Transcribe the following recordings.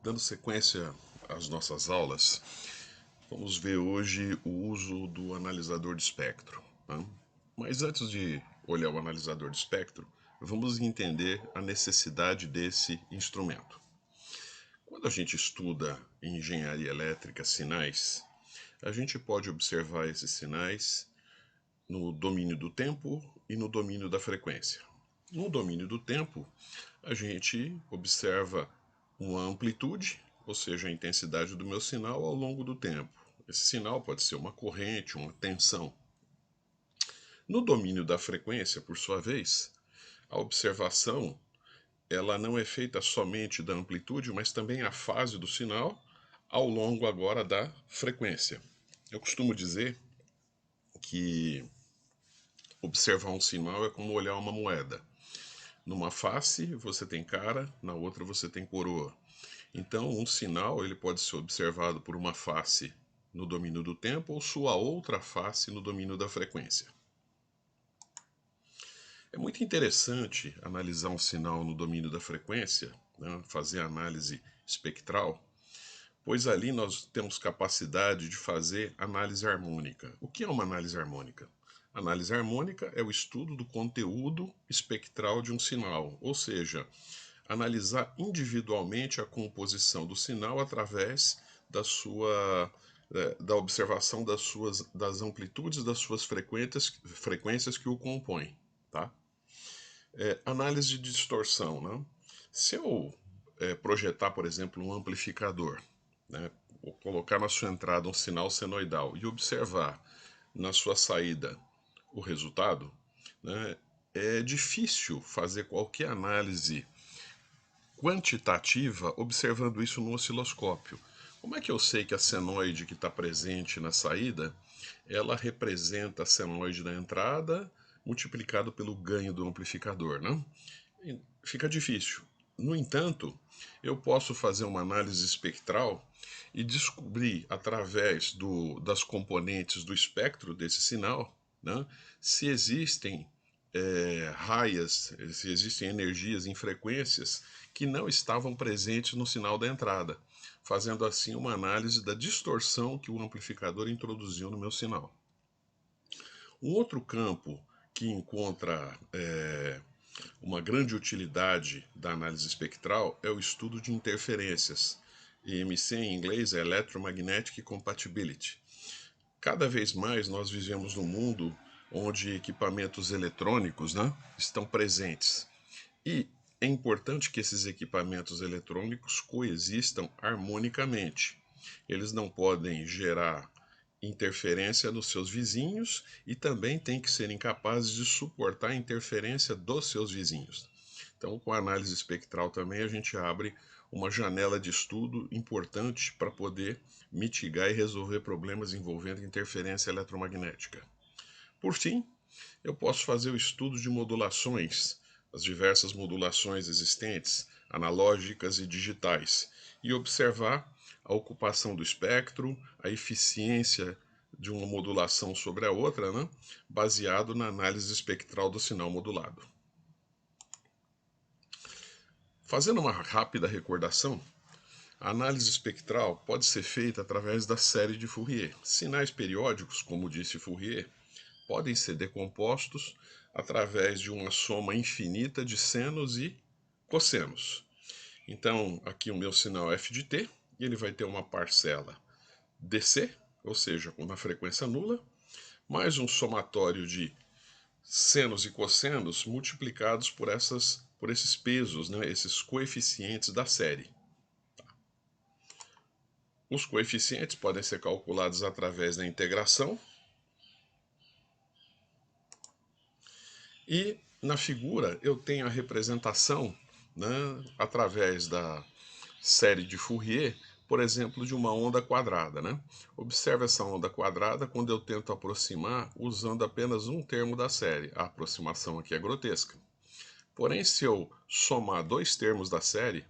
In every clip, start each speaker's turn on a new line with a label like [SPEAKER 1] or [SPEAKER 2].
[SPEAKER 1] Dando sequência às nossas aulas, vamos ver hoje o uso do analisador de espectro, né? Mas antes de olhar o analisador de espectro, vamos entender a necessidade desse instrumento. Quando a gente estuda em engenharia elétrica sinais, a gente pode observar esses sinais no domínio do tempo e no domínio da frequência. No domínio do tempo, a gente observa uma amplitude, ou seja, a intensidade do meu sinal ao longo do tempo. Esse sinal pode ser uma corrente, uma tensão. No domínio da frequência, por sua vez, a observação ela não é feita somente da amplitude, mas também a fase do sinal ao longo agora da frequência. Eu costumo dizer que observar um sinal é como olhar uma moeda. Numa face você tem cara, na outra você tem coroa. Então, um sinal ele pode ser observado por uma face no domínio do tempo ou sua outra face no domínio da frequência. É muito interessante analisar um sinal no domínio da frequência, né, fazer análise espectral, pois ali nós temos capacidade de fazer análise harmônica. O que é uma análise harmônica? Análise harmônica é o estudo do conteúdo espectral de um sinal, ou seja, analisar individualmente a composição do sinal através da observação das amplitudes das suas frequências que o compõem, tá? Análise de distorção, né? Se eu projetar, por exemplo, um amplificador, né, ou colocar na sua entrada um sinal senoidal e observar na sua saída o resultado, né, é difícil fazer qualquer análise quantitativa observando isso no osciloscópio. Como é que eu sei que a senoide que está presente na saída, ela representa a senoide da entrada multiplicado pelo ganho do amplificador, né? Fica difícil. No entanto, eu posso fazer uma análise espectral e descobrir através das componentes do espectro desse sinal, né, se existem raias, se existem energias em frequências que não estavam presentes no sinal da entrada, fazendo assim uma análise da distorção que o amplificador introduziu no meu sinal. Um outro campo que encontra uma grande utilidade da análise espectral é o estudo de interferências. EMC em inglês é Electromagnetic Compatibility. Cada vez mais nós vivemos num mundo onde equipamentos eletrônicos, né, estão presentes. E é importante que esses equipamentos eletrônicos coexistam harmonicamente. Eles não podem gerar interferência nos seus vizinhos e também têm que serem capazes de suportar a interferência dos seus vizinhos. Então, com a análise espectral também a gente abre uma janela de estudo importante para poder mitigar e resolver problemas envolvendo interferência eletromagnética. Por fim, eu posso fazer o estudo de modulações, as diversas modulações existentes, analógicas e digitais, e observar a ocupação do espectro, a eficiência de uma modulação sobre a outra, né, baseado na análise espectral do sinal modulado. Fazendo uma rápida recordação, a análise espectral pode ser feita através da série de Fourier. Sinais periódicos, como disse Fourier, podem ser decompostos através de uma soma infinita de senos e cossenos. Então, aqui o meu sinal f de t, e ele vai ter uma parcela dc, ou seja, com uma frequência nula, mais um somatório de senos e cossenos multiplicados por esses pesos, né, esses coeficientes da série. Os coeficientes podem ser calculados através da integração. E na figura eu tenho a representação, né, através da série de Fourier, por exemplo, de uma onda quadrada, né? Observe essa onda quadrada quando eu tento aproximar usando apenas um termo da série. A aproximação aqui é grotesca. Porém, se eu somar dois termos da série,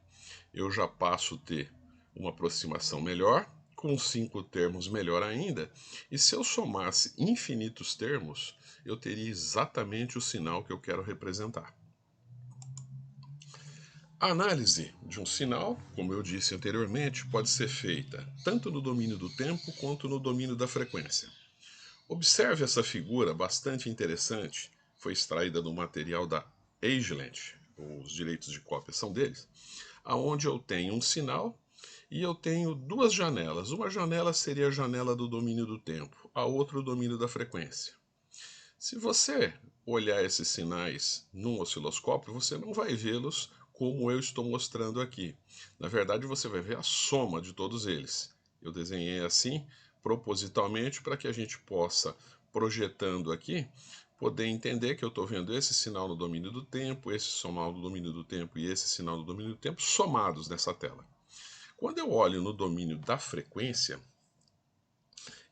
[SPEAKER 1] eu já passo a ter uma aproximação melhor, com 5 termos melhor ainda, e se eu somasse infinitos termos, eu teria exatamente o sinal que eu quero representar. A análise de um sinal, como eu disse anteriormente, pode ser feita tanto no domínio do tempo quanto no domínio da frequência. Observe essa figura bastante interessante, foi extraída do material da Agilent, os direitos de cópia são deles, aonde eu tenho um sinal e eu tenho duas janelas. Uma janela seria a janela do domínio do tempo, a outra o domínio da frequência. Se você olhar esses sinais num osciloscópio, você não vai vê-los como eu estou mostrando aqui. Na verdade, você vai ver a soma de todos eles. Eu desenhei assim propositalmente para que a gente possa, projetando aqui, poder entender que eu estou vendo esse sinal no domínio do tempo, esse sinal no domínio do tempo e esse sinal no domínio do tempo somados nessa tela. Quando eu olho no domínio da frequência,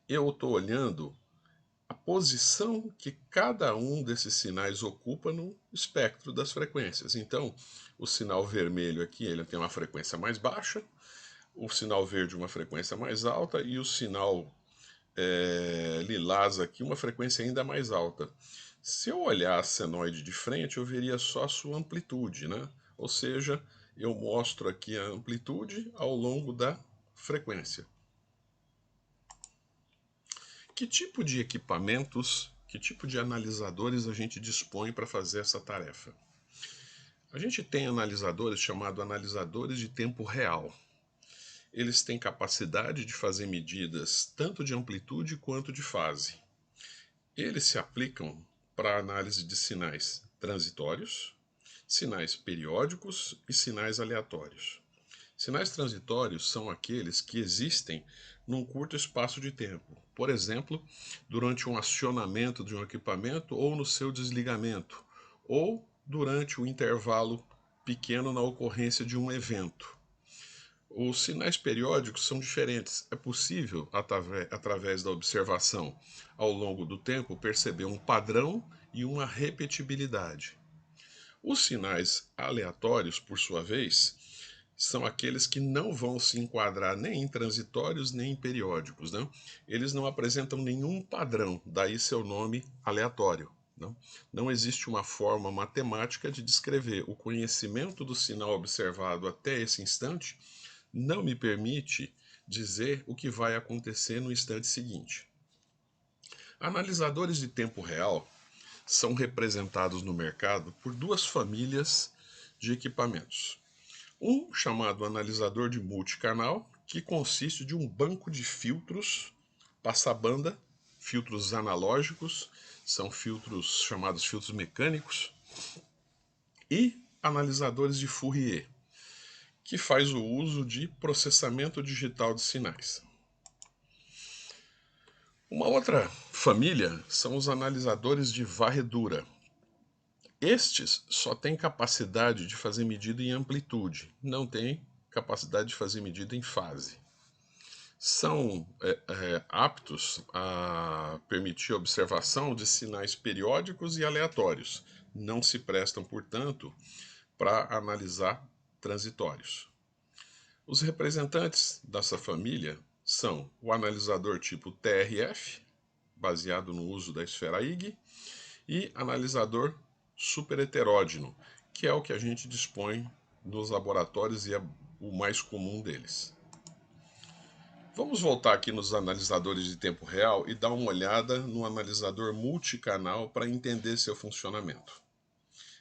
[SPEAKER 1] eu estou olhando a posição que cada um desses sinais ocupa no espectro das frequências. Então, o sinal vermelho aqui ele tem uma frequência mais baixa, o sinal verde uma frequência mais alta e o sinal lilás aqui uma frequência ainda mais alta. Se eu olhar a senoide de frente, eu veria só a sua amplitude, né? Ou seja, eu mostro aqui a amplitude ao longo da frequência. Que tipo de equipamentos, que tipo de analisadores a gente dispõe para fazer essa tarefa? A gente tem analisadores chamados analisadores de tempo real. Eles têm capacidade de fazer medidas tanto de amplitude quanto de fase. Eles se aplicam para análise de sinais transitórios, sinais periódicos e sinais aleatórios. Sinais transitórios são aqueles que existem num curto espaço de tempo, por exemplo, durante um acionamento de um equipamento ou no seu desligamento, ou durante um intervalo pequeno na ocorrência de um evento. Os sinais periódicos são diferentes. É possível, através da observação ao longo do tempo, perceber um padrão e uma repetibilidade. Os sinais aleatórios, por sua vez, são aqueles que não vão se enquadrar nem em transitórios nem em periódicos. Né? Eles não apresentam nenhum padrão, daí seu nome aleatório. Não existe uma forma matemática de descrever. O conhecimento do sinal observado até esse instante não me permite dizer o que vai acontecer no instante seguinte. Analisadores de tempo real são representados no mercado por duas famílias de equipamentos. Um chamado analisador de multicanal, que consiste de um banco de filtros passabanda, filtros analógicos, são filtros chamados filtros mecânicos, e analisadores de Fourier, que faz o uso de processamento digital de sinais. Uma outra família são os analisadores de varredura. Estes só têm capacidade de fazer medida em amplitude, não têm capacidade de fazer medida em fase. São aptos a permitir a observação de sinais periódicos e aleatórios. Não se prestam, portanto, para analisar transitórios. Os representantes dessa família são o analisador tipo TRF, baseado no uso da esfera Ig, e analisador superheteródino, que é o que a gente dispõe nos laboratórios e é o mais comum deles. Vamos voltar aqui nos analisadores de tempo real e dar uma olhada no analisador multicanal para entender seu funcionamento.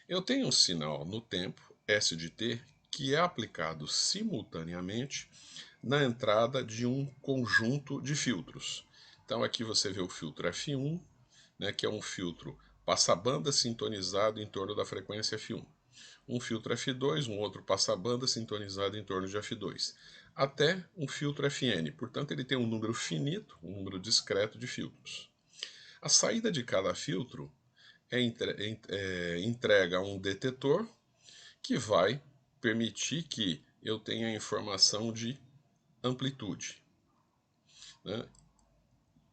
[SPEAKER 1] Eu tenho um sinal no tempo, S de t, que é aplicado simultaneamente na entrada de um conjunto de filtros. Então aqui você vê o filtro F1, né, que é um filtro passabanda sintonizado em torno da frequência F1. Um filtro F2, um outro passabanda sintonizado em torno de F2. Até um filtro Fn. Portanto, ele tem um número finito, um número discreto de filtros. A saída de cada filtro entrega um detetor que vai permitir que eu tenha a informação de amplitude. Né?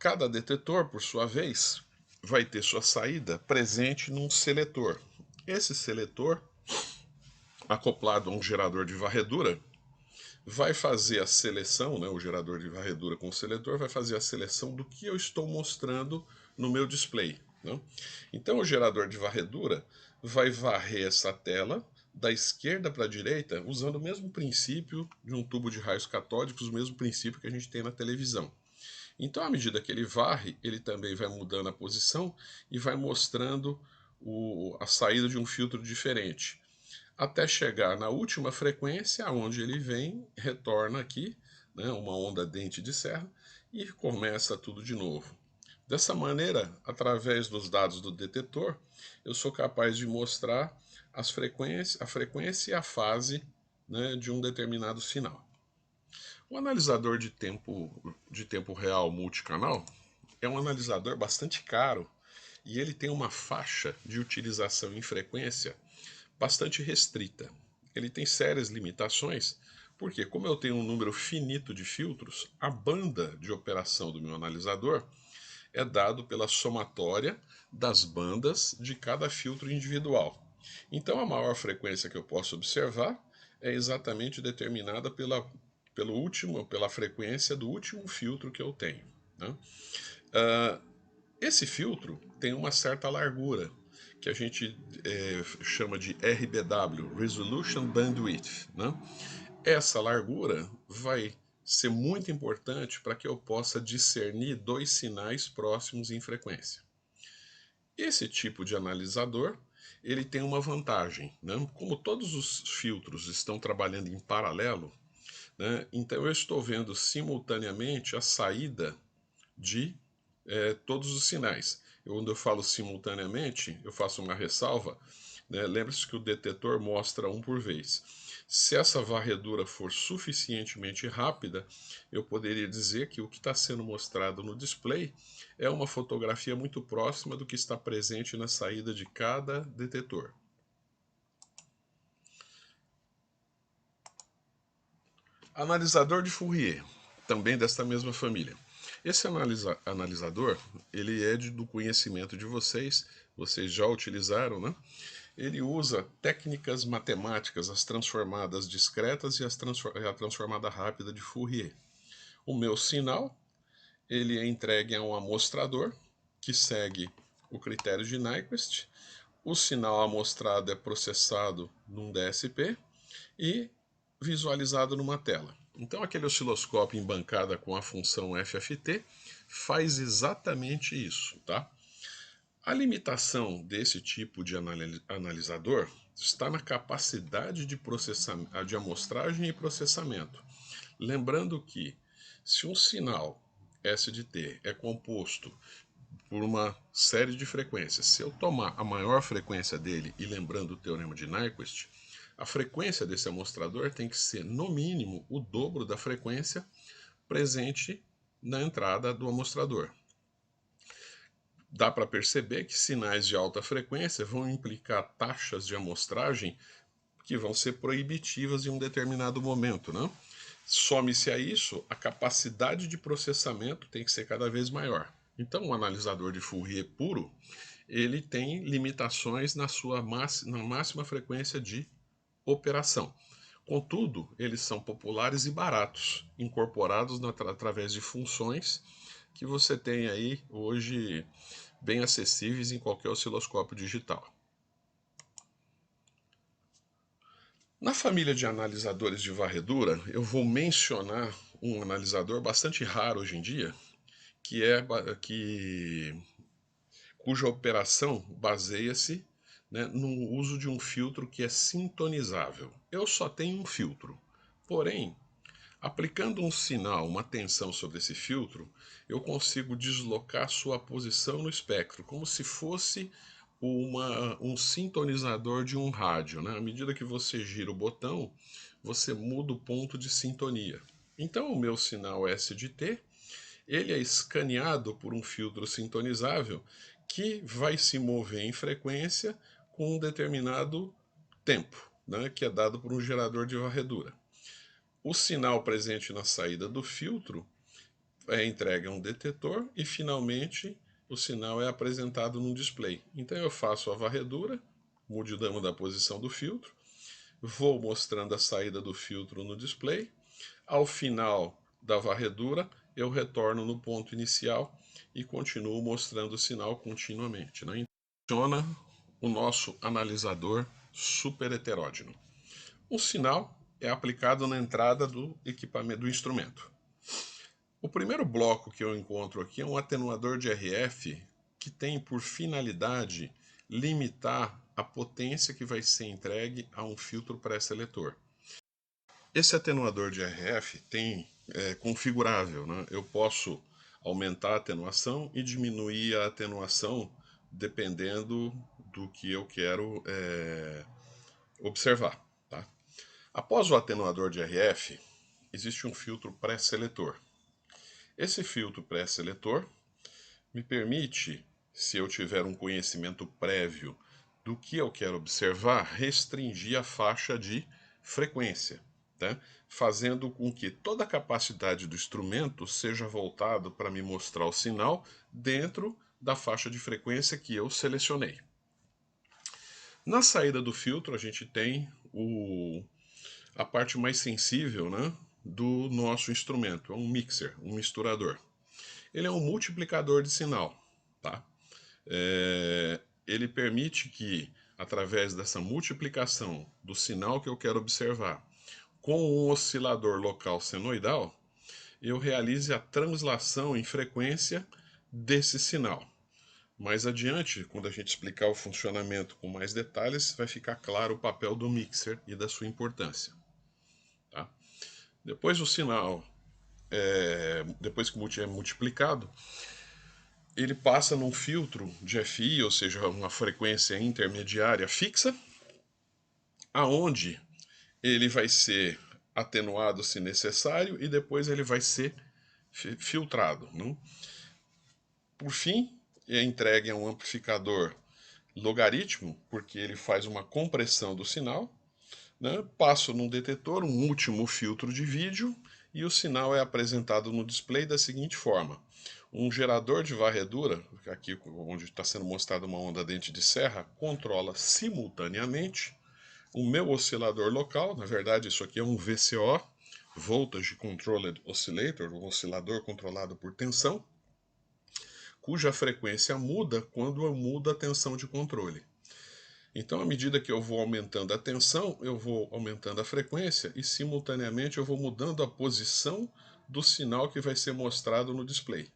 [SPEAKER 1] Cada detetor, por sua vez, vai ter sua saída presente num seletor. Esse seletor, acoplado a um gerador de varredura, vai fazer a seleção, né, o gerador de varredura com o seletor vai fazer a seleção do que eu estou mostrando no meu display. Né? Então o gerador de varredura vai varrer essa tela da esquerda para a direita usando o mesmo princípio de um tubo de raios catódicos, o mesmo princípio que a gente tem na televisão. Então, à medida que ele varre, ele também vai mudando a posição e vai mostrando a saída de um filtro diferente, até chegar na última frequência, onde ele vem, retorna aqui, né, uma onda dente de serra, e começa tudo de novo. Dessa maneira, através dos dados do detetor, eu sou capaz de mostrar a frequência e a fase, né, de um determinado sinal. O analisador de tempo real multicanal é um analisador bastante caro e ele tem uma faixa de utilização em frequência bastante restrita. Ele tem sérias limitações, porque como eu tenho um número finito de filtros, a banda de operação do meu analisador é dado pela somatória das bandas de cada filtro individual. Então a maior frequência que eu posso observar é exatamente determinada pela frequência do último filtro que eu tenho, né? Esse filtro tem uma certa largura, que a gente chama de RBW, Resolution Bandwidth, né? Essa largura vai ser muito importante para que eu possa discernir dois sinais próximos em frequência. Esse tipo de analisador, ele tem uma vantagem, né? Como todos os filtros estão trabalhando em paralelo, né? Então eu estou vendo simultaneamente a saída de todos os sinais. Quando eu falo simultaneamente, eu faço uma ressalva, né? Lembre-se que o detetor mostra um por vez. Se essa varredura for suficientemente rápida, eu poderia dizer que o que está sendo mostrado no display é uma fotografia muito próxima do que está presente na saída de cada detetor. Analisador de Fourier, também desta mesma família. Esse analisador, ele é do conhecimento de vocês já utilizaram, né? Ele usa técnicas matemáticas, as transformadas discretas e a transformada rápida de Fourier. O meu sinal, ele é entregue a um amostrador, que segue o critério de Nyquist. O sinal amostrado é processado num DSP e visualizado numa tela. Então, aquele osciloscópio em bancada com a função FFT faz exatamente isso, tá? A limitação desse tipo de analisador está na capacidade de amostragem e processamento. Lembrando que, se um sinal S de T é composto por uma série de frequências, se eu tomar a maior frequência dele, e lembrando o teorema de Nyquist, a frequência desse amostrador tem que ser, no mínimo, o dobro da frequência presente na entrada do amostrador. Dá para perceber que sinais de alta frequência vão implicar taxas de amostragem que vão ser proibitivas em um determinado momento, né? Some-se a isso, a capacidade de processamento tem que ser cada vez maior. Então, o analisador de Fourier puro, ele tem limitações na máxima frequência de operação. Contudo, eles são populares e baratos, incorporados através de funções que você tem aí hoje bem acessíveis em qualquer osciloscópio digital. Na família de analisadores de varredura, eu vou mencionar um analisador bastante raro hoje em dia, que é que cuja operação baseia-se, né, no uso de um filtro que é sintonizável. Eu só tenho um filtro, porém, aplicando um sinal, uma tensão sobre esse filtro, eu consigo deslocar sua posição no espectro, como se fosse um sintonizador de um rádio, né? À medida que você gira o botão, você muda o ponto de sintonia. Então, o meu sinal S de T, ele é escaneado por um filtro sintonizável que vai se mover em frequência com um determinado tempo, né? Que é dado por um gerador de varredura. O sinal presente na saída do filtro é entregue a um detetor e, finalmente, o sinal é apresentado num display. Então, eu faço a varredura, mudamos da posição do filtro, vou mostrando a saída do filtro no display. Ao final da varredura, eu retorno no ponto inicial e continuo mostrando o sinal continuamente, né? Então, funciona o nosso analisador super heterógeno. O sinal é aplicado na entrada do equipamento do instrumento. O primeiro bloco que eu encontro aqui é um atenuador de RF que tem por finalidade limitar a potência que vai ser entregue a um filtro pré-seletor. Esse atenuador de RF é configurável, né? Eu posso aumentar a atenuação e diminuir a atenuação dependendo do que eu quero observar. Tá? Após o atenuador de RF, existe um filtro pré-seletor. Esse filtro pré-seletor me permite, se eu tiver um conhecimento prévio do que eu quero observar, restringir a faixa de frequência, tá? Fazendo com que toda a capacidade do instrumento seja voltado para me mostrar o sinal dentro da faixa de frequência que eu selecionei. Na saída do filtro, a gente tem a parte mais sensível, né, do nosso instrumento, é um mixer, um misturador. Ele é um multiplicador de sinal. Tá? Ele permite que, através dessa multiplicação do sinal que eu quero observar com um oscilador local senoidal, eu realize a translação em frequência desse sinal. Mais adiante, quando a gente explicar o funcionamento com mais detalhes, vai ficar claro o papel do mixer e da sua importância. Tá? Depois o sinal, depois que é multiplicado, ele passa num filtro de FI, ou seja, uma frequência intermediária fixa, aonde ele vai ser atenuado se necessário e depois ele vai ser filtrado. Não? Por fim, é entregue a um amplificador logaritmo, porque ele faz uma compressão do sinal, né? Passo num detetor, um último filtro de vídeo, e o sinal é apresentado no display da seguinte forma. Um gerador de varredura, aqui onde está sendo mostrada uma onda dente de serra, controla simultaneamente o meu oscilador local, na verdade isso aqui é um VCO, Voltage Controlled Oscillator, um oscilador controlado por tensão, cuja frequência muda quando eu mudo a tensão de controle. Então, à medida que eu vou aumentando a tensão, eu vou aumentando a frequência e, simultaneamente, eu vou mudando a posição do sinal que vai ser mostrado no display.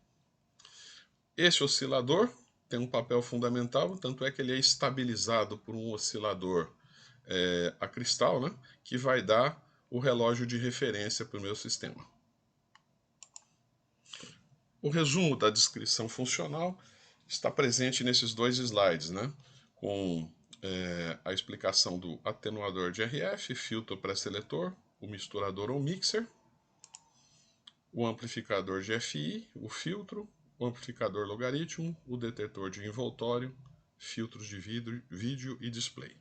[SPEAKER 1] Esse oscilador tem um papel fundamental, tanto é que ele é estabilizado por um oscilador a cristal, né, que vai dar o relógio de referência para o meu sistema. O resumo da descrição funcional está presente nesses dois slides, né, com a explicação do atenuador de RF, filtro pré-seletor, o misturador ou mixer, o amplificador de FI, o filtro, o amplificador logaritmo, o detetor de envoltório, filtros de vídeo e display.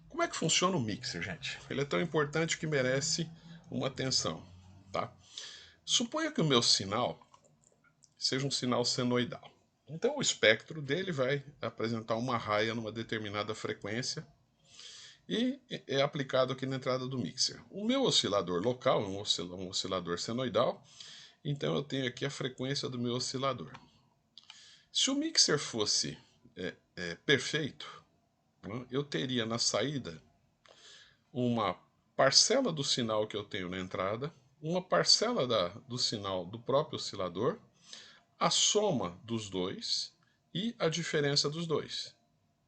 [SPEAKER 1] Como é que funciona o mixer, gente? Ele é tão importante que merece uma atenção. Tá? Suponha que o meu sinal seja um sinal senoidal. Então o espectro dele vai apresentar uma raia numa determinada frequência e é aplicado aqui na entrada do mixer. O meu oscilador local é um oscilador senoidal, então eu tenho aqui a frequência do meu oscilador. Se o mixer fosse perfeito, né, eu teria na saída uma parcela do sinal que eu tenho na entrada, uma parcela do sinal do próprio oscilador, a soma dos dois e a diferença dos dois.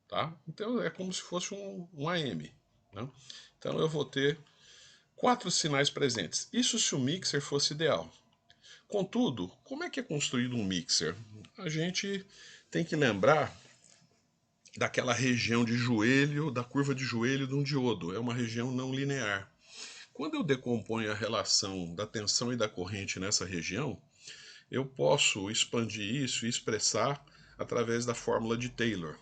[SPEAKER 1] Tá? Então é como se fosse um AM. Né? Então eu vou ter 4 sinais presentes. Isso se o mixer fosse ideal. Contudo, como é que é construído um mixer? A gente tem que lembrar daquela região de joelho, da curva de joelho de um diodo. É uma região não linear. Quando eu decomponho a relação da tensão e da corrente nessa região, eu posso expandir isso e expressar através da fórmula de Taylor.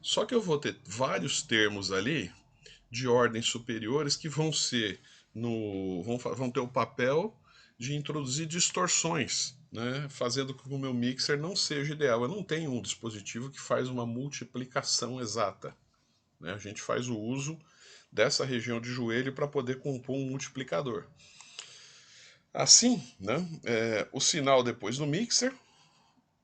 [SPEAKER 1] Só que eu vou ter vários termos ali de ordens superiores que vão ter o papel de introduzir distorções, né, fazendo com que o meu mixer não seja ideal. Eu não tenho um dispositivo que faz uma multiplicação exata. Né? A gente faz o uso dessa região de joelho para poder compor um multiplicador. Assim, né, o sinal depois do mixer,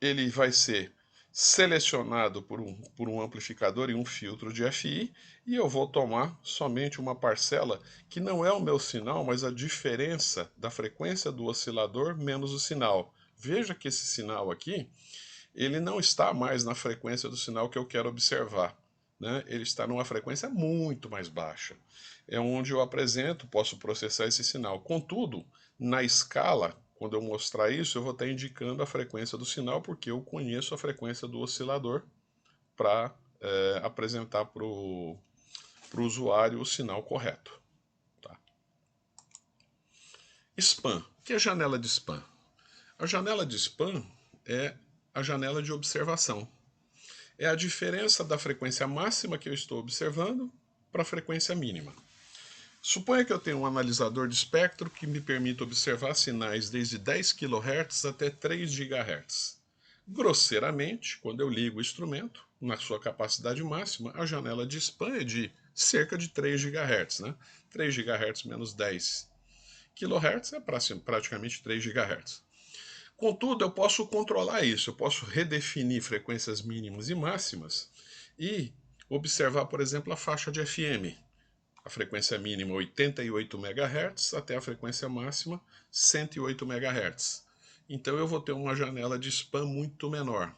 [SPEAKER 1] ele vai ser selecionado por um amplificador e um filtro de FI, e eu vou tomar somente uma parcela que não é o meu sinal, mas a diferença da frequência do oscilador menos o sinal. Veja que esse sinal aqui, ele não está mais na frequência do sinal que eu quero observar, né? Ele está numa frequência muito mais baixa. É onde eu apresento, posso processar esse sinal. Contudo, na escala, quando eu mostrar isso, eu vou estar indicando a frequência do sinal, porque eu conheço a frequência do oscilador para apresentar para o usuário o sinal correto. Tá? Spam. O que é janela de spam? A janela de spam é a janela de observação. É a diferença da frequência máxima que eu estou observando para a frequência mínima. Suponha que eu tenho um analisador de espectro que me permite observar sinais desde 10 kHz até 3 GHz. Grosseiramente, quando eu ligo o instrumento, na sua capacidade máxima, a janela de spam é de cerca de 3 GHz. Né? 3 GHz menos 10 kHz é praticamente 3 GHz. Contudo, eu posso controlar isso, eu posso redefinir frequências mínimas e máximas e observar, por exemplo, a faixa de FM. A frequência mínima 88 MHz até a frequência máxima 108 MHz. Então eu vou ter uma janela de spam muito menor.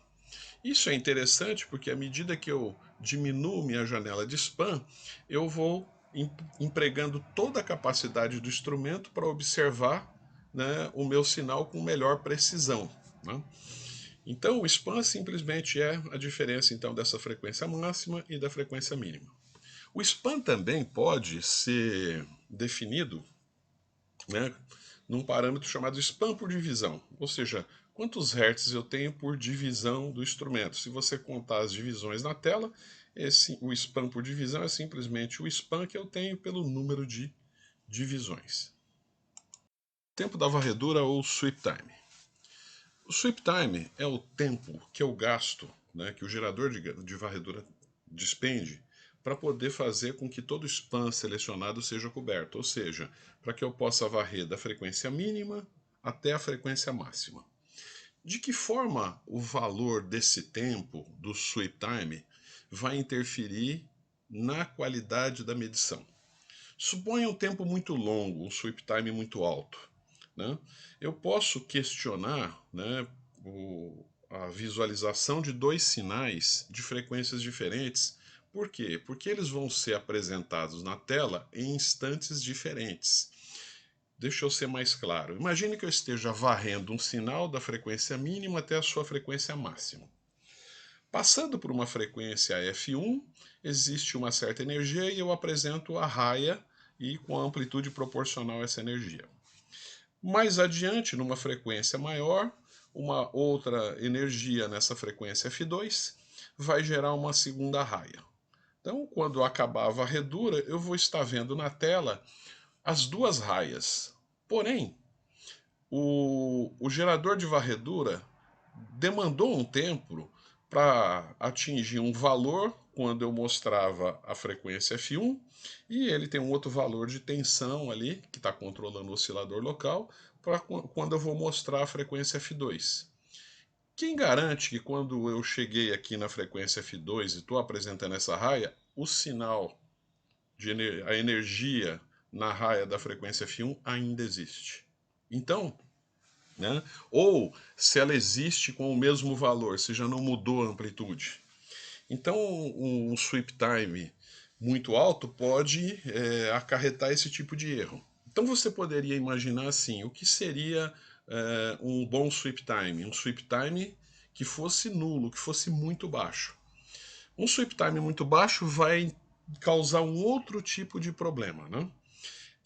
[SPEAKER 1] Isso é interessante porque à medida que eu diminuo minha janela de spam, eu vou empregando toda a capacidade do instrumento para observar, né, o meu sinal com melhor precisão. Né? Então o spam simplesmente é a diferença então dessa frequência máxima e da frequência mínima. O spam também pode ser definido, né, num parâmetro chamado spam por divisão, ou seja, quantos hertz eu tenho por divisão do instrumento. Se você contar as divisões na tela, o spam por divisão é simplesmente o spam que eu tenho pelo número de divisões. Tempo da varredura ou sweep time. O sweep time é o tempo que eu gasto, né, que o gerador de varredura despende para poder fazer com que todo o span selecionado seja coberto, ou seja, para que eu possa varrer da frequência mínima até a frequência máxima. De que forma o valor desse tempo, do sweep time, vai interferir na qualidade da medição? Suponha um tempo muito longo, um sweep time muito alto. Né? Eu posso questionar, né, a visualização de dois sinais de frequências diferentes. Por quê? Porque eles vão ser apresentados na tela em instantes diferentes. Deixa eu ser mais claro. Imagine que eu esteja varrendo um sinal da frequência mínima até a sua frequência máxima. Passando por uma frequência F1, existe uma certa energia e eu apresento a raia e com a amplitude proporcional a essa energia. Mais adiante, numa frequência maior, uma outra energia nessa frequência F2 vai gerar uma segunda raia. Então, quando acabar a varredura, eu vou estar vendo na tela as duas raias. Porém, o gerador de varredura demandou um tempo para atingir um valor quando eu mostrava a frequência F1 e ele tem um outro valor de tensão ali que está controlando o oscilador local para quando eu vou mostrar a frequência F2. Quem garante que quando eu cheguei aqui na frequência F2 e estou apresentando essa raia, o sinal a energia na raia da frequência F1 ainda existe? Então, né? Ou se ela existe com o mesmo valor, se já não mudou a amplitude. Então, um sweep time muito alto pode acarretar esse tipo de erro. Então, você poderia imaginar assim: o que seria um bom sweep time? Um sweep time que fosse nulo, que fosse muito baixo. Um sweep time muito baixo vai causar um outro tipo de problema. Né?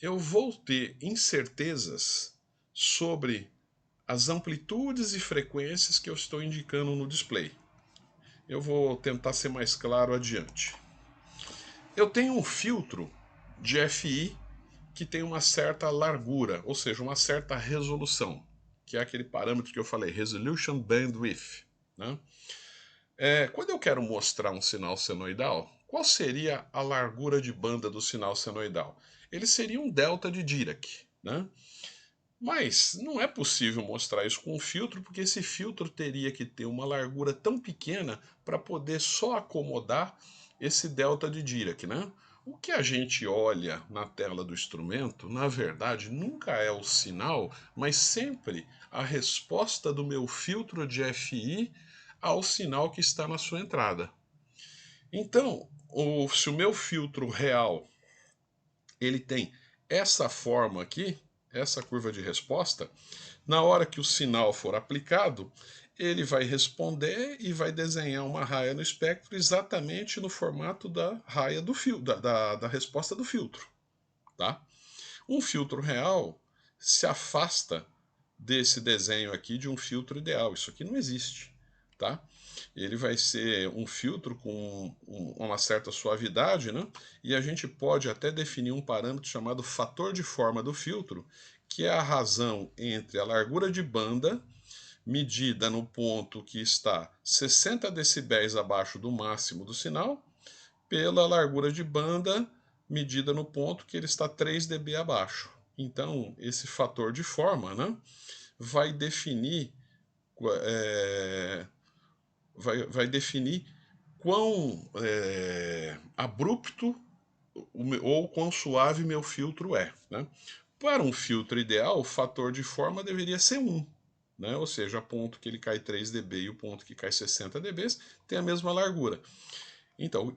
[SPEAKER 1] Eu vou ter incertezas sobre as amplitudes e frequências que eu estou indicando no display. Eu vou tentar ser mais claro adiante. Eu tenho um filtro de FI que tem uma certa largura, ou seja, uma certa resolução, que é aquele parâmetro que eu falei, Resolution Bandwidth. Né? Quando eu quero mostrar um sinal senoidal, qual seria a largura de banda do sinal senoidal? Ele seria um delta de Dirac. Né? Mas não é possível mostrar isso com um filtro, porque esse filtro teria que ter uma largura tão pequena para poder só acomodar esse delta de Dirac, né? O que a gente olha na tela do instrumento, na verdade, nunca é o sinal, mas sempre a resposta do meu filtro de FI ao sinal que está na sua entrada. Então, se o meu filtro real ele tem essa forma aqui, essa curva de resposta, na hora que o sinal for aplicado, ele vai responder e vai desenhar uma raia no espectro exatamente no formato da raia do fio, da resposta do filtro. Tá? Um filtro real se afasta desse desenho aqui de um filtro ideal. Isso aqui não existe. Tá? Ele vai ser um filtro com uma certa suavidade, né? E a gente pode até definir um parâmetro chamado fator de forma do filtro, que é a razão entre a largura de banda medida no ponto que está 60 decibéis abaixo do máximo do sinal, pela largura de banda medida no ponto que ele está 3 dB abaixo. Então, esse fator de forma, né, vai definir é, vai definir quão abrupto ou quão suave meu filtro é. Né? Para um filtro ideal, o fator de forma deveria ser 1. Né? Ou seja, a ponto que ele cai 3 dB e o ponto que cai 60 dB tem a mesma largura. Então,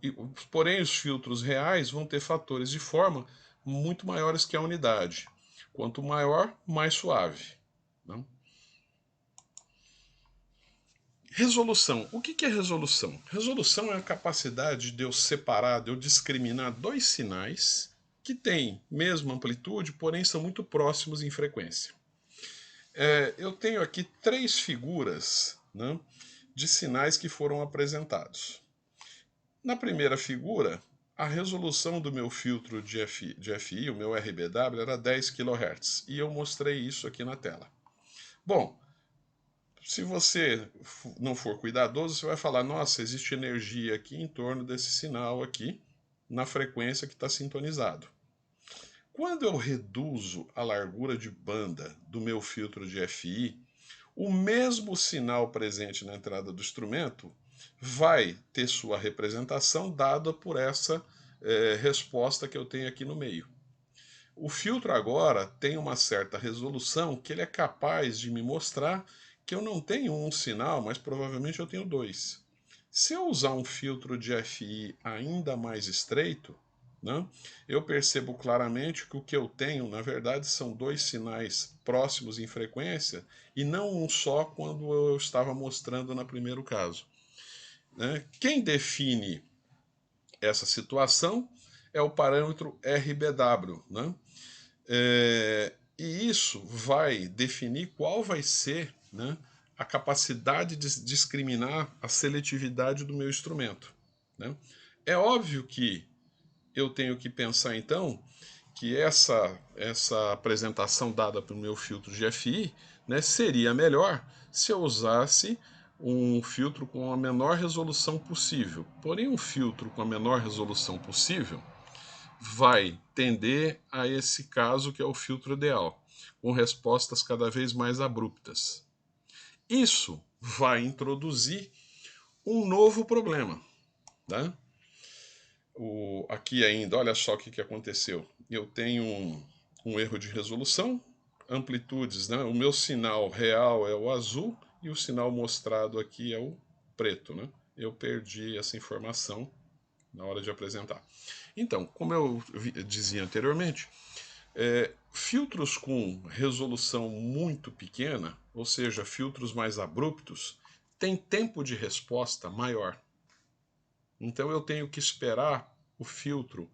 [SPEAKER 1] porém, os filtros reais vão ter fatores de forma muito maiores que a unidade. Quanto maior, mais suave. Né? Resolução. O que é resolução? Resolução é a capacidade de eu separar, de eu discriminar dois sinais que têm mesma amplitude, porém são muito próximos em frequência. Eu tenho aqui três figuras, né, de sinais que foram apresentados. Na primeira figura, a resolução do meu filtro de FI, o meu RBW, era 10 kHz, e eu mostrei isso aqui na tela. Bom, se você não for cuidadoso, você vai falar, nossa, existe energia aqui em torno desse sinal aqui, na frequência que está sintonizado. Quando eu reduzo a largura de banda do meu filtro de FI, o mesmo sinal presente na entrada do instrumento vai ter sua representação dada por essa resposta que eu tenho aqui no meio. O filtro agora tem uma certa resolução que ele é capaz de me mostrar que eu não tenho um sinal, mas provavelmente eu tenho dois. Se eu usar um filtro de FI ainda mais estreito, né, eu percebo claramente que o que eu tenho, na verdade, são dois sinais próximos em frequência e não um só quando eu estava mostrando no primeiro caso. Né? Quem define essa situação é o parâmetro RBW, né? E isso vai definir qual vai ser, né, a capacidade de discriminar a seletividade do meu instrumento. Né? É óbvio que eu tenho que pensar então que essa apresentação dada pelo meu filtro de FI, né, seria melhor se eu usasse um filtro com a menor resolução possível. Porém, um filtro com a menor resolução possível vai tender a esse caso que é o filtro ideal, com respostas cada vez mais abruptas. Isso vai introduzir um novo problema. Tá? Aqui ainda, olha só o que aconteceu. Eu tenho um erro de resolução, amplitudes, né? O meu sinal real é o azul e o sinal mostrado aqui é o preto. Né? Eu perdi essa informação na hora de apresentar. Então, como eu dizia anteriormente, filtros com resolução muito pequena, ou seja, filtros mais abruptos, têm tempo de resposta maior. Então eu tenho que esperar o filtro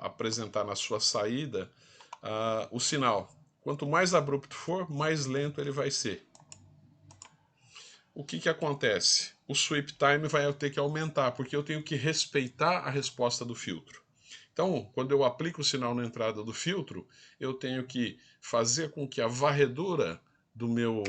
[SPEAKER 1] apresentar na sua saída o sinal. Quanto mais abrupto for, mais lento ele vai ser. O que acontece? O sweep time vai ter que aumentar, porque eu tenho que respeitar a resposta do filtro. Então, quando eu aplico o sinal na entrada do filtro, eu tenho que fazer com que a varredura do meu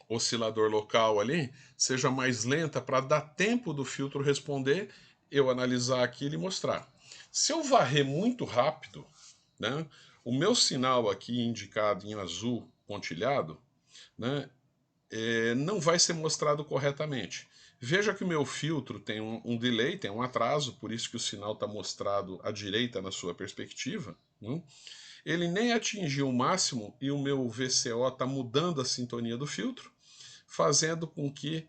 [SPEAKER 1] oscilador local ali seja mais lenta para dar tempo do filtro responder, eu analisar aquilo e mostrar. Se eu varrer muito rápido, né, o meu sinal aqui indicado em azul pontilhado, né, não vai ser mostrado corretamente. Veja que o meu filtro tem um delay, tem um atraso, por isso que o sinal está mostrado à direita na sua perspectiva. Ele nem atingiu o máximo e o meu VCO está mudando a sintonia do filtro, fazendo com que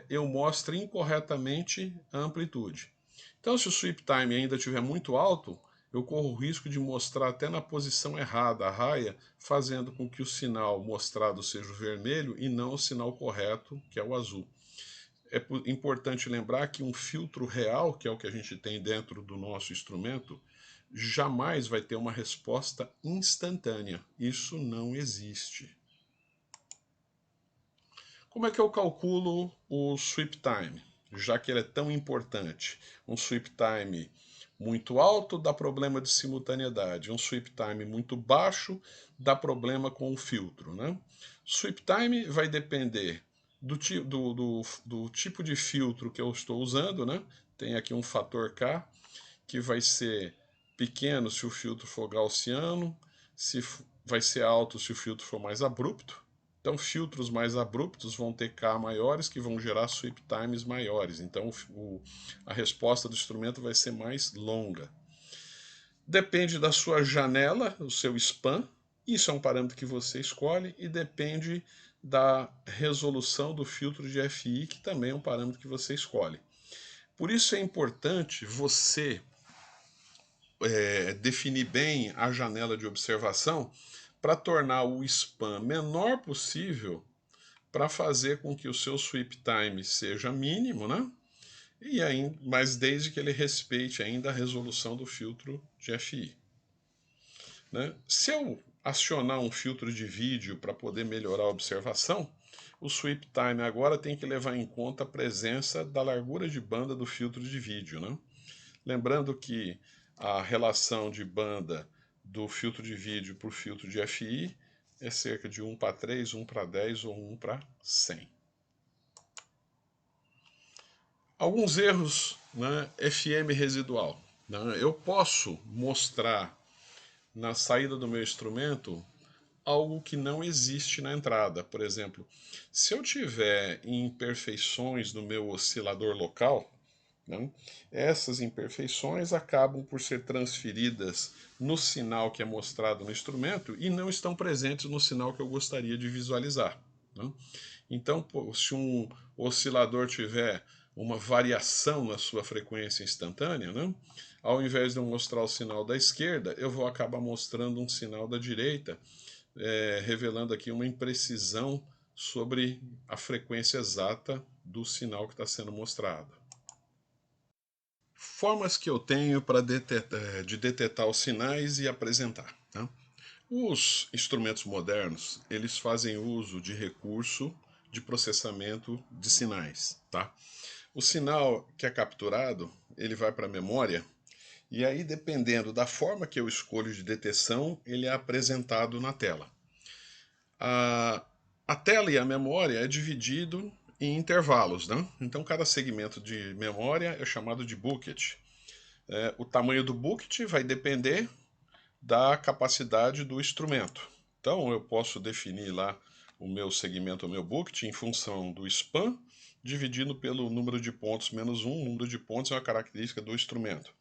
[SPEAKER 1] eu mostre incorretamente a amplitude. Então, se o sweep time ainda estiver muito alto, eu corro o risco de mostrar até na posição errada a raia, fazendo com que o sinal mostrado seja o vermelho e não o sinal correto, que é o azul. É importante lembrar que um filtro real, que é o que a gente tem dentro do nosso instrumento, jamais vai ter uma resposta instantânea. Isso não existe. Como é que eu calculo o sweep time? Já que ele é tão importante. Um sweep time muito alto dá problema de simultaneidade. Um sweep time muito baixo dá problema com o filtro. Né? Sweep time vai depender do tipo de filtro que eu estou usando. Né? Tem aqui um fator K, que vai ser pequeno se o filtro for gaussiano, vai ser alto se o filtro for mais abrupto. Então, filtros mais abruptos vão ter K maiores, que vão gerar sweep times maiores. Então, a resposta do instrumento vai ser mais longa. Depende da sua janela, o seu span. Isso é um parâmetro que você escolhe. E depende da resolução do filtro de FI, que também é um parâmetro que você escolhe. Por isso é importante você definir bem a janela de observação para tornar o span menor possível, para fazer com que o seu sweep time seja mínimo, né? E aí, mas desde que ele respeite ainda a resolução do filtro de FI. Né? Se eu acionar um filtro de vídeo para poder melhorar a observação, o sweep time agora tem que levar em conta a presença da largura de banda do filtro de vídeo. Né? Lembrando que a relação de banda do filtro de vídeo para o filtro de FI é cerca de 1:3, 1:10 ou 1:100. Alguns erros, né, FM residual. Né? Eu posso mostrar na saída do meu instrumento algo que não existe na entrada. Por exemplo, se eu tiver imperfeições no meu oscilador local, né, essas imperfeições acabam por ser transferidas no sinal que é mostrado no instrumento e não estão presentes no sinal que eu gostaria de visualizar. Né? Então, se um oscilador tiver uma variação na sua frequência instantânea, né? Ao invés de eu mostrar o sinal da esquerda, eu vou acabar mostrando um sinal da direita, revelando aqui uma imprecisão sobre a frequência exata do sinal que está sendo mostrado. Formas que eu tenho de detectar os sinais e apresentar. Tá? Os instrumentos modernos, eles fazem uso de recurso de processamento de sinais. Tá? O sinal que é capturado, ele vai para a memória, e aí, dependendo da forma que eu escolho de detecção, ele é apresentado na tela. A tela e a memória é dividido em intervalos, né? Então, cada segmento de memória é chamado de bucket. O tamanho do bucket vai depender da capacidade do instrumento. Então, eu posso definir lá o meu segmento, o meu bucket, em função do span, dividido pelo número de pontos menos 1. O número de pontos é uma característica do instrumento.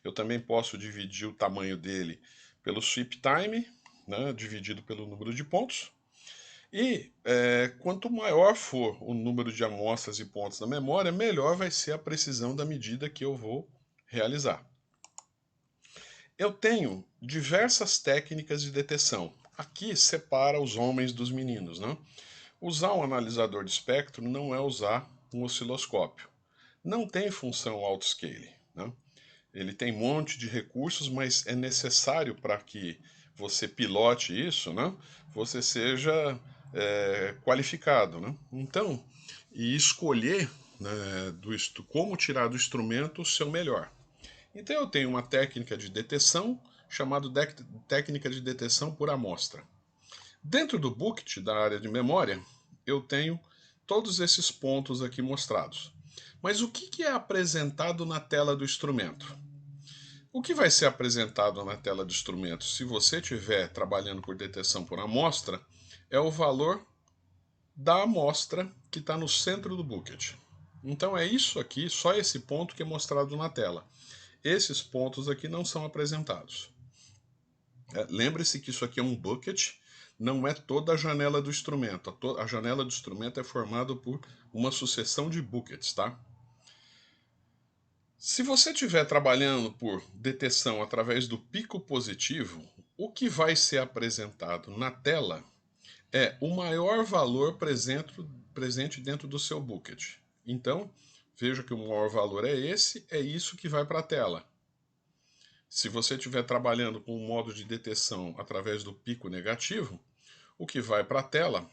[SPEAKER 1] Eu também posso dividir o tamanho dele pelo sweep time, né, dividido pelo número de pontos. E quanto maior for o número de amostras e pontos da memória, melhor vai ser a precisão da medida que eu vou realizar. Eu tenho diversas técnicas de detecção. Aqui separa os homens dos meninos. Né? Usar um analisador de espectro não é usar um osciloscópio. Não tem função autoscale. Né? Ele tem um monte de recursos, mas é necessário para que você pilote isso, né? Você seja qualificado. Né? Então, e escolher, né, como tirar do instrumento o seu melhor. Então eu tenho uma técnica de detecção chamada técnica de detecção por amostra. Dentro do bucket da área de memória, eu tenho todos esses pontos aqui mostrados. Mas o que é apresentado na tela do instrumento? O que vai ser apresentado na tela de instrumentos, se você estiver trabalhando por detecção por amostra, é o valor da amostra que está no centro do bucket. Então é isso aqui, só esse ponto que é mostrado na tela. Esses pontos aqui não são apresentados. Lembre-se que isso aqui é um bucket, não é toda a janela do instrumento. A janela do instrumento é formada por uma sucessão de buckets, tá? Se você estiver trabalhando por detecção através do pico positivo, o que vai ser apresentado na tela é o maior valor presente dentro do seu bucket. Então, veja que o maior valor é esse, é isso que vai para a tela. Se você estiver trabalhando com o modo de detecção através do pico negativo, o que vai para a tela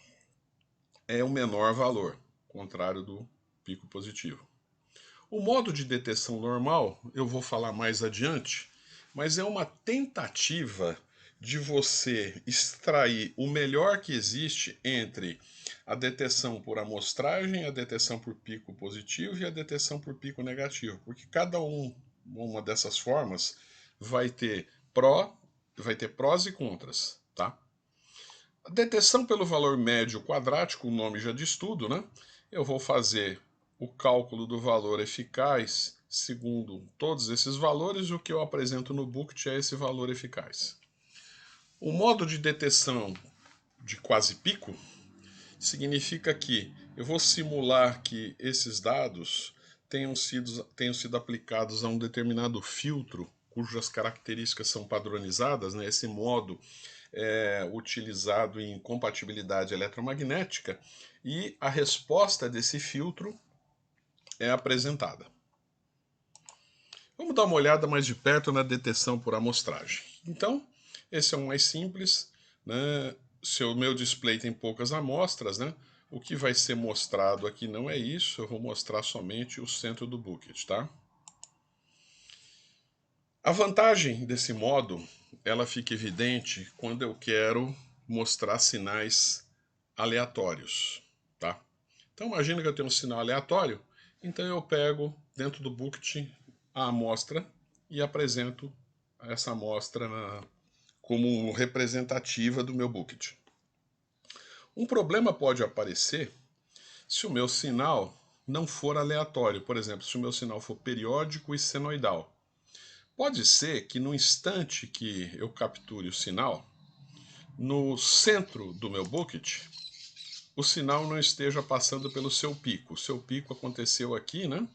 [SPEAKER 1] é o menor valor, contrário do pico positivo. O modo de detecção normal, eu vou falar mais adiante, mas é uma tentativa de você extrair o melhor que existe entre a detecção por amostragem, a detecção por pico positivo e a detecção por pico negativo, porque cada uma dessas formas vai ter prós e contras, tá? A detecção pelo valor médio quadrático, o nome já diz tudo, né? Eu vou fazer o cálculo do valor eficaz segundo todos esses valores, e o que eu apresento no bucket é esse valor eficaz. O modo de detecção de quase pico significa que eu vou simular que esses dados tenham sido aplicados a um determinado filtro cujas características são padronizadas, né? Esse modo é utilizado em compatibilidade eletromagnética e a resposta desse filtro é apresentada. Vamos dar uma olhada mais de perto na detecção por amostragem. Então, esse é o mais simples, né? Se o meu display tem poucas amostras, né? O que vai ser mostrado aqui não é isso, eu vou mostrar somente o centro do bucket, tá? A vantagem desse modo, ela fica evidente quando eu quero mostrar sinais aleatórios, tá? Então imagina que eu tenho um sinal aleatório, então eu pego dentro do bucket a amostra e apresento essa amostra como representativa do meu bucket. Um problema pode aparecer se o meu sinal não for aleatório, por exemplo, se o meu sinal for periódico e senoidal. Pode ser que no instante que eu capture o sinal, no centro do meu bucket, o sinal não esteja passando pelo seu pico. O seu pico aconteceu aqui, né?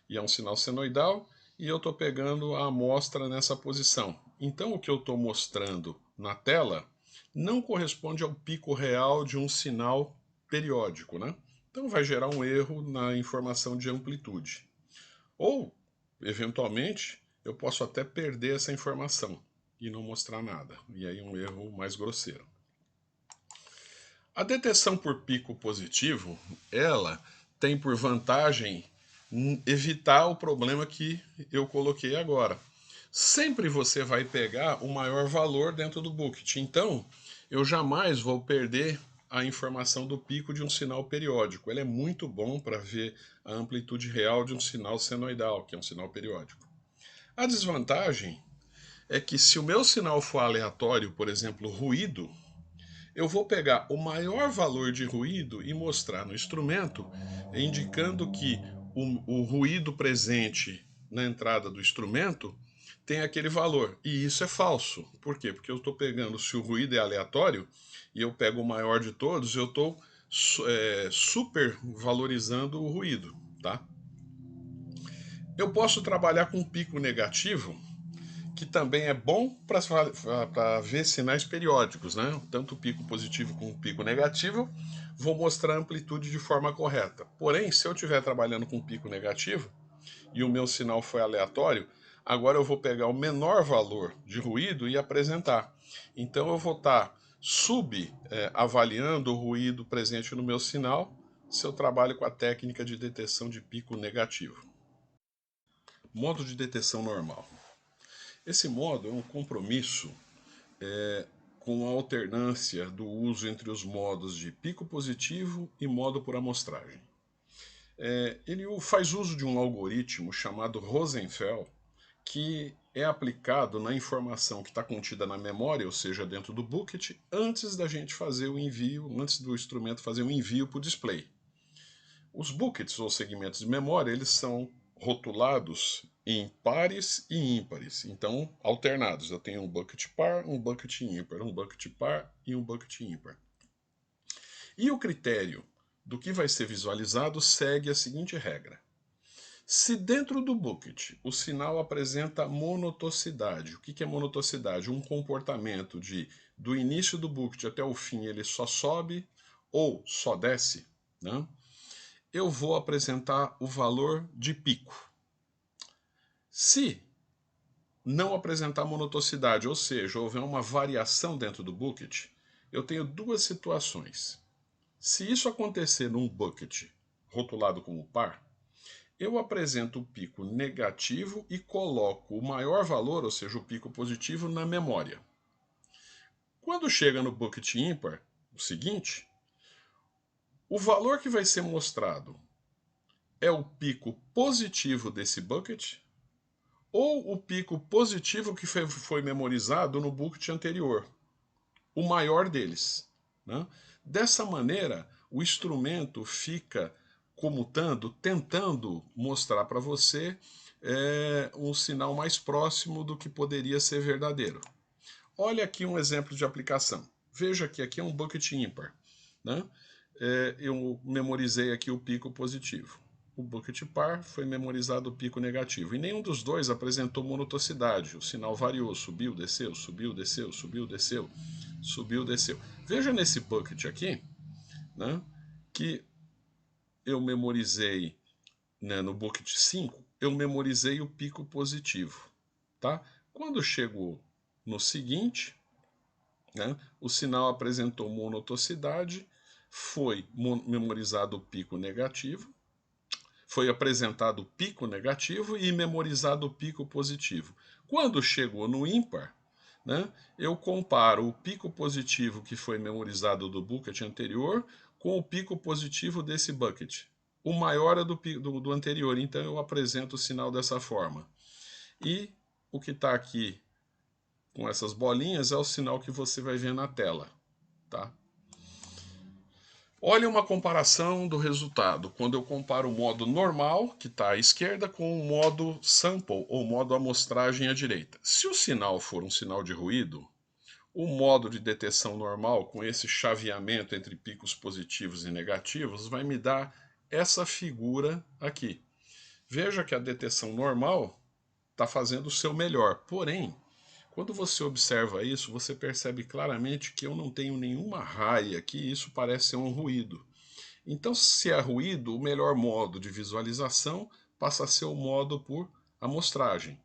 [SPEAKER 1] E é um sinal senoidal, e eu estou pegando a amostra nessa posição. Então o que eu estou mostrando na tela não corresponde ao pico real de um sinal periódico, né? Então vai gerar um erro na informação de amplitude. Ou, eventualmente, eu posso até perder essa informação e não mostrar nada. E aí um erro mais grosseiro. A detecção por pico positivo, ela tem por vantagem evitar o problema que eu coloquei agora. Sempre você vai pegar o maior valor dentro do bucket. Então, eu jamais vou perder a informação do pico de um sinal periódico. Ele é muito bom para ver a amplitude real de um sinal senoidal, que é um sinal periódico. A desvantagem é que se o meu sinal for aleatório, por exemplo, ruído, eu vou pegar o maior valor de ruído e mostrar no instrumento, indicando que o ruído presente na entrada do instrumento tem aquele valor. E isso é falso. Por quê? Porque eu estou pegando, se o ruído é aleatório, e eu pego o maior de todos, eu estou super valorizando o ruído. Tá? Eu posso trabalhar com pico negativo, que também é bom para ver sinais periódicos, né? Tanto o pico positivo como o pico negativo, vou mostrar a amplitude de forma correta. Porém, se eu estiver trabalhando com pico negativo e o meu sinal foi aleatório, agora eu vou pegar o menor valor de ruído e apresentar. Então eu vou estar avaliando o ruído presente no meu sinal se eu trabalho com a técnica de detecção de pico negativo. Modo de detecção normal. Esse modo é um compromisso com a alternância do uso entre os modos de pico positivo e modo por amostragem. Ele faz uso de um algoritmo chamado Rosenfeld, que é aplicado na informação que está contida na memória, ou seja, dentro do bucket, antes da gente fazer o envio, antes do instrumento fazer o envio para o display. Os buckets, ou segmentos de memória, eles são rotulados em pares e ímpares, então alternados. Eu tenho um bucket par, um bucket ímpar, um bucket par e um bucket ímpar. E o critério do que vai ser visualizado segue a seguinte regra. Se dentro do bucket o sinal apresenta monotocidade, o que é monotocidade? Um comportamento de do início do bucket até o fim ele só sobe ou só desce, né? Eu vou apresentar o valor de pico. Se não apresentar monotocidade, ou seja, houver uma variação dentro do bucket, eu tenho duas situações. Se isso acontecer num bucket rotulado como par, eu apresento o pico negativo e coloco o maior valor, ou seja, o pico positivo, na memória. Quando chega no bucket ímpar, o seguinte, o valor que vai ser mostrado é o pico positivo desse bucket ou o pico positivo que foi memorizado no bucket anterior, o maior deles, né? Dessa maneira, o instrumento fica comutando, tentando mostrar para você um sinal mais próximo do que poderia ser verdadeiro. Olha aqui um exemplo de aplicação. Veja que aqui é um bucket ímpar, né? Eu memorizei aqui o pico positivo. O bucket par foi memorizado o pico negativo. E nenhum dos dois apresentou monotocidade. O sinal variou, subiu, desceu, subiu, desceu, subiu, desceu, subiu, desceu. Veja nesse bucket aqui, né, que eu memorizei, né, no bucket 5, eu memorizei o pico positivo. Tá? Quando chegou no seguinte, né, o sinal apresentou monotocidade, foi memorizado o pico negativo, foi apresentado o pico negativo e memorizado o pico positivo. Quando chegou no ímpar, né, eu comparo o pico positivo que foi memorizado do bucket anterior com o pico positivo desse bucket. O maior é do anterior, então eu apresento o sinal dessa forma. E o que está aqui com essas bolinhas é o sinal que você vai ver na tela. Tá? Olha uma comparação do resultado, quando eu comparo o modo normal, que está à esquerda, com o modo sample, ou modo amostragem à direita. Se o sinal for um sinal de ruído, o modo de detecção normal, com esse chaveamento entre picos positivos e negativos, vai me dar essa figura aqui. Veja que a detecção normal está fazendo o seu melhor, porém, quando você observa isso, você percebe claramente que eu não tenho nenhuma raia aqui, isso parece ser um ruído. Então, se é ruído, o melhor modo de visualização passa a ser o modo por amostragem.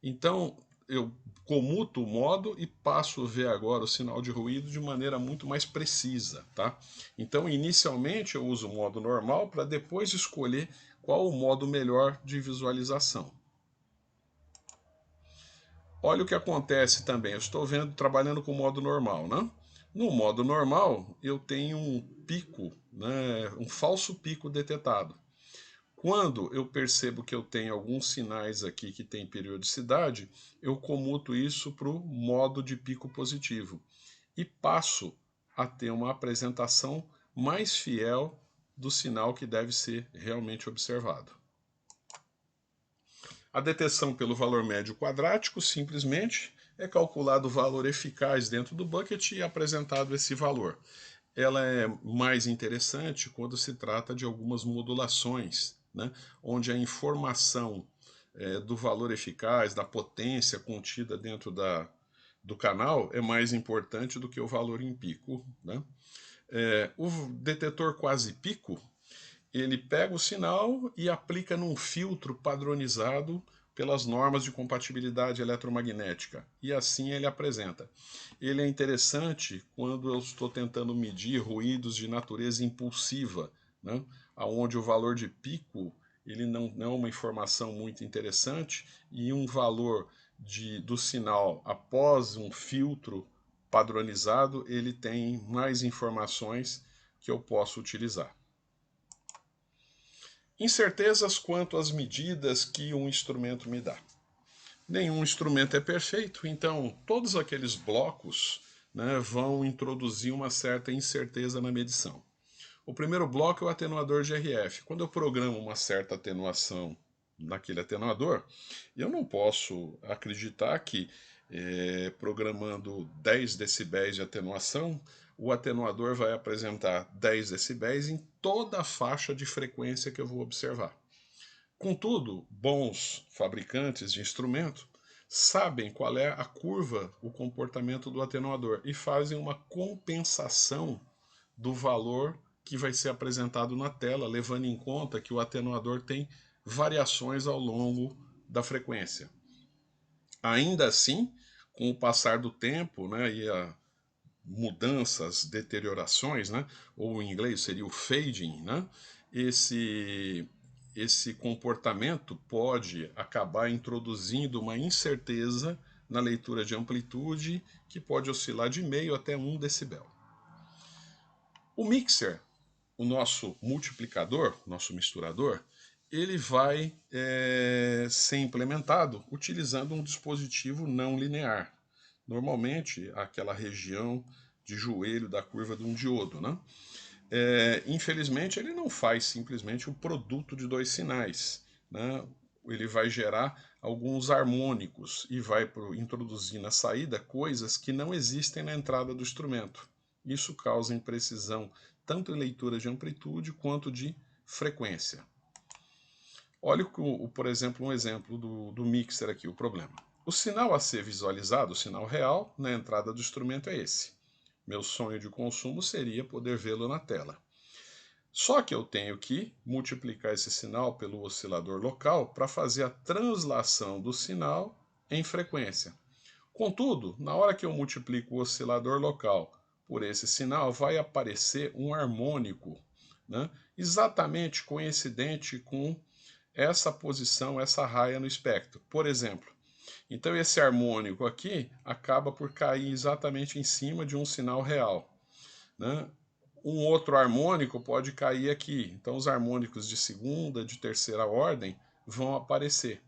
[SPEAKER 1] Então, eu comuto o modo e passo a ver agora o sinal de ruído de maneira muito mais precisa. Tá? Então, inicialmente eu uso o modo normal para depois escolher qual o modo melhor de visualização. Olha o que acontece também. Eu estou trabalhando com o modo normal, né? No modo normal, eu tenho um pico, né, um falso pico detetado. Quando eu percebo que eu tenho alguns sinais aqui que tem periodicidade, eu comuto isso para o modo de pico positivo e passo a ter uma apresentação mais fiel do sinal que deve ser realmente observado. A detecção pelo valor médio quadrático simplesmente é calculado o valor eficaz dentro do bucket e apresentado esse valor. Ela é mais interessante quando se trata de algumas modulações, né, onde a informação do valor eficaz, da potência contida dentro do canal é mais importante do que o valor em pico. Né? O detetor quase pico, ele pega o sinal e aplica num filtro padronizado pelas normas de compatibilidade eletromagnética, e assim ele apresenta. Ele é interessante quando eu estou tentando medir ruídos de natureza impulsiva, né? Onde o valor de pico ele não é uma informação muito interessante e um valor do sinal após um filtro padronizado ele tem mais informações que eu posso utilizar. Incertezas quanto às medidas que um instrumento me dá. Nenhum instrumento é perfeito, então todos aqueles blocos, né, vão introduzir uma certa incerteza na medição. O primeiro bloco é o atenuador de RF. Quando eu programo uma certa atenuação naquele atenuador, eu não posso acreditar que programando 10 decibéis de atenuação, o atenuador vai apresentar 10 decibéis em toda a faixa de frequência que eu vou observar. Contudo, bons fabricantes de instrumento sabem qual é a curva, o comportamento do atenuador e fazem uma compensação do valor que vai ser apresentado na tela, levando em conta que o atenuador tem variações ao longo da frequência. Ainda assim, com o passar do tempo, né, e a mudanças, deteriorações, né, ou em inglês seria o fading, né, esse esse comportamento pode acabar introduzindo uma incerteza na leitura de amplitude que pode oscilar de meio até 1 decibel. O mixer, o nosso multiplicador, nosso misturador, ele vai ser implementado utilizando um dispositivo não linear. Normalmente, aquela região de joelho da curva de um diodo, né? Infelizmente, ele não faz simplesmente o produto de dois sinais, né? Ele vai gerar alguns harmônicos e vai introduzir na saída coisas que não existem na entrada do instrumento. Isso causa imprecisão tanto em leitura de amplitude quanto de frequência. Olha, por exemplo, um exemplo do mixer aqui, o problema. O sinal a ser visualizado, o sinal real, na entrada do instrumento é esse. Meu sonho de consumo seria poder vê-lo na tela. Só que eu tenho que multiplicar esse sinal pelo oscilador local para fazer a translação do sinal em frequência. Contudo, na hora que eu multiplico o oscilador local por esse sinal, vai aparecer um harmônico, né, exatamente coincidente com essa posição, essa raia no espectro. Por exemplo, então esse harmônico aqui acaba por cair exatamente em cima de um sinal real, né? Um outro harmônico pode cair aqui. Então os harmônicos de segunda, de terceira ordem vão aparecer.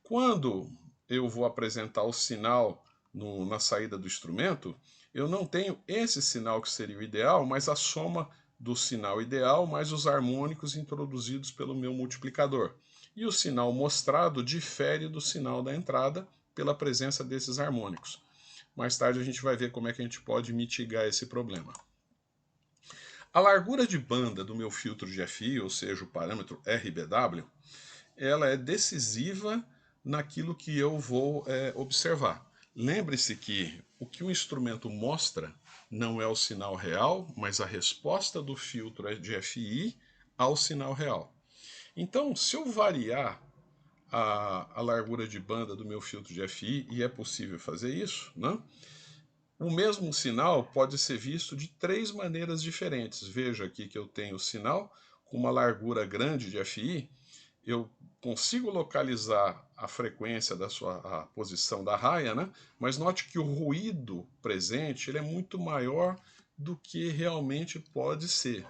[SPEAKER 1] Quando eu vou apresentar o sinal na saída do instrumento, eu não tenho esse sinal que seria o ideal, mas a soma do sinal ideal mais os harmônicos introduzidos pelo meu multiplicador. E o sinal mostrado difere do sinal da entrada pela presença desses harmônicos. Mais tarde a gente vai ver como é que a gente pode mitigar esse problema. A largura de banda do meu filtro de FI, ou seja, o parâmetro RBW, ela é decisiva naquilo que eu vou observar. Lembre-se que o que o instrumento mostra não é o sinal real, mas a resposta do filtro de FI ao sinal real. Então, se eu variar a largura de banda do meu filtro de FI, e é possível fazer isso, né? O mesmo sinal pode ser visto de 3 maneiras diferentes. Veja aqui que eu tenho o sinal com uma largura grande de FI, eu consigo localizar a frequência da a posição da raia, né? Mas note que o ruído presente ele é muito maior do que realmente pode ser.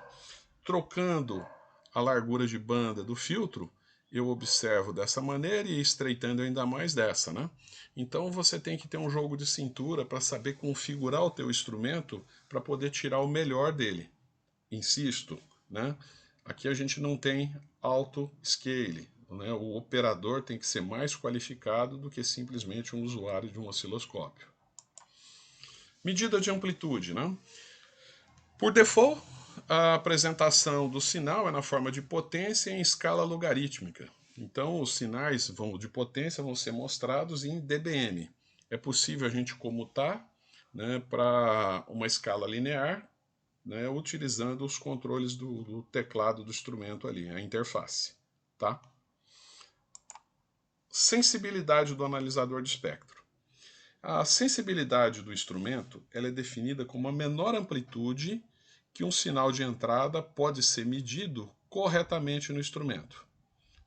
[SPEAKER 1] Trocando a largura de banda do filtro, eu observo dessa maneira e estreitando ainda mais dessa, né? Então você tem que ter um jogo de cintura para saber configurar o teu instrumento para poder tirar o melhor dele. Insisto, né? Aqui a gente não tem auto scale, né? O operador tem que ser mais qualificado do que simplesmente um usuário de um osciloscópio. Medida de amplitude, né? Por default, a apresentação do sinal é na forma de potência em escala logarítmica. Então, os sinais de potência vão ser mostrados em dBm. É possível a gente comutar, né, para uma escala linear, né, utilizando os controles do teclado do instrumento ali, a interface. Tá? Sensibilidade do analisador de espectro. A sensibilidade do instrumento ela é definida como a menor amplitude que um sinal de entrada pode ser medido corretamente no instrumento,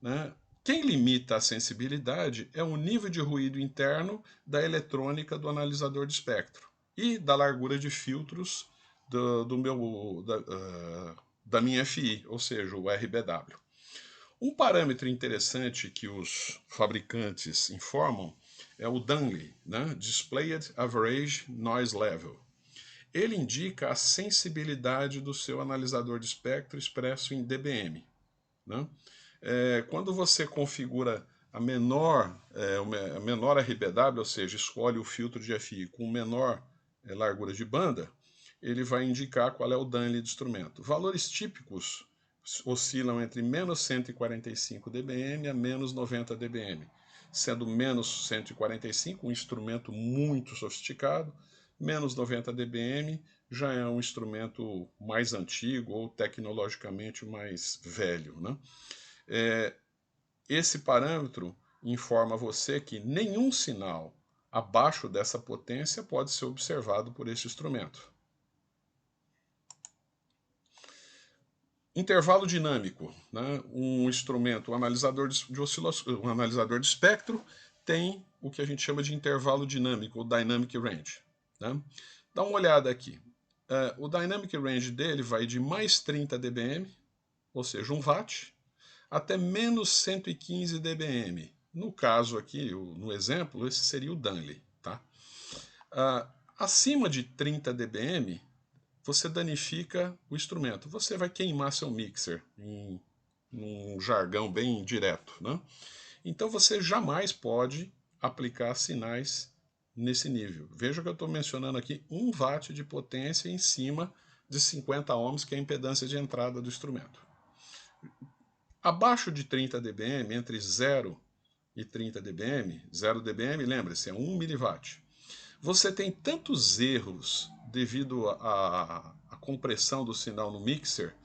[SPEAKER 1] né? Quem limita a sensibilidade é o nível de ruído interno da eletrônica do analisador de espectro e da largura de filtros da minha FI, ou seja, o RBW. Um parâmetro interessante que os fabricantes informam é o Dunley, né? Displayed Average Noise Level. Ele indica a sensibilidade do seu analisador de espectro expresso em dBm. Né? Quando você configura a menor RBW, ou seja, escolhe o filtro de FI com menor largura de banda, ele vai indicar qual é o Dunley do instrumento. Valores típicos oscilam entre menos 145 dBm a menos 90 dBm, sendo menos 145 um instrumento muito sofisticado, menos 90 dBm já é um instrumento mais antigo ou tecnologicamente mais velho. Né? Esse parâmetro informa você que nenhum sinal abaixo dessa potência pode ser observado por este instrumento. Intervalo dinâmico, né? Um instrumento, um analisador um analisador de espectro tem o que a gente chama de intervalo dinâmico, ou dynamic range. Né? Dá uma olhada aqui. O dynamic range dele vai de mais 30 dBm, ou seja, 1 watt, até menos 115 dBm. No caso aqui, no exemplo, esse seria o Dunley. Tá? Acima de 30 dBm, você danifica o instrumento. Você vai queimar seu mixer, em um jargão bem direto. Né? Então você jamais pode aplicar sinais nesse nível. Veja que eu estou mencionando aqui 1 watt de potência em cima de 50 ohms, que é a impedância de entrada do instrumento. Abaixo de 30 dBm, entre 0 e 30 dBm, 0 dBm, lembre-se, é 1 miliwatt. Você tem tantos erros devido à compressão do sinal no mixer,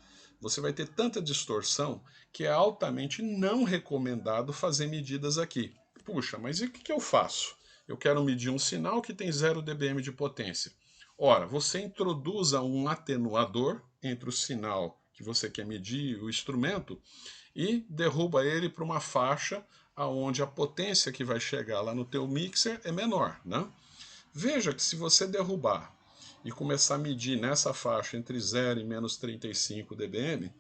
[SPEAKER 1] você vai ter tanta distorção que é altamente não recomendado fazer medidas aqui. Puxa, mas e o que eu faço? Eu quero medir um sinal que tem 0 dBm de potência. Ora, você introduza um atenuador entre o sinal que você quer medir e o instrumento e derruba ele para uma faixa onde a potência que vai chegar lá no teu mixer é menor, né? Veja que se você derrubar e começar a medir nessa faixa entre 0 e menos 35 dBm,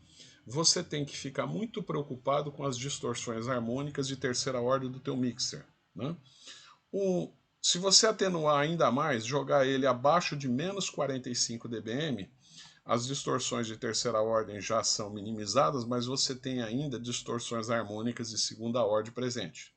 [SPEAKER 1] você tem que ficar muito preocupado com as distorções harmônicas de terceira ordem do teu mixer. Né? Se você atenuar ainda mais, jogar ele abaixo de menos 45 dBm, as distorções de terceira ordem já são minimizadas, mas você tem ainda distorções harmônicas de segunda ordem presente.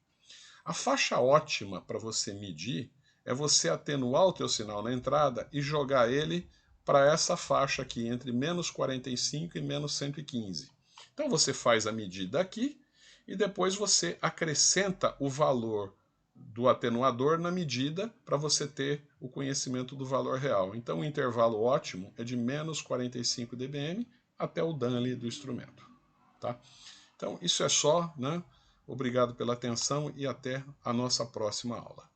[SPEAKER 1] A faixa ótima para você medir é você atenuar o teu sinal na entrada e jogar ele para essa faixa aqui, entre menos 45 e menos 115. Então você faz a medida aqui e depois você acrescenta o valor do atenuador na medida para você ter o conhecimento do valor real. Então o intervalo ótimo é de menos 45 dBm até o Dunley do instrumento. Tá? Então isso é só, né? Obrigado pela atenção e até a nossa próxima aula.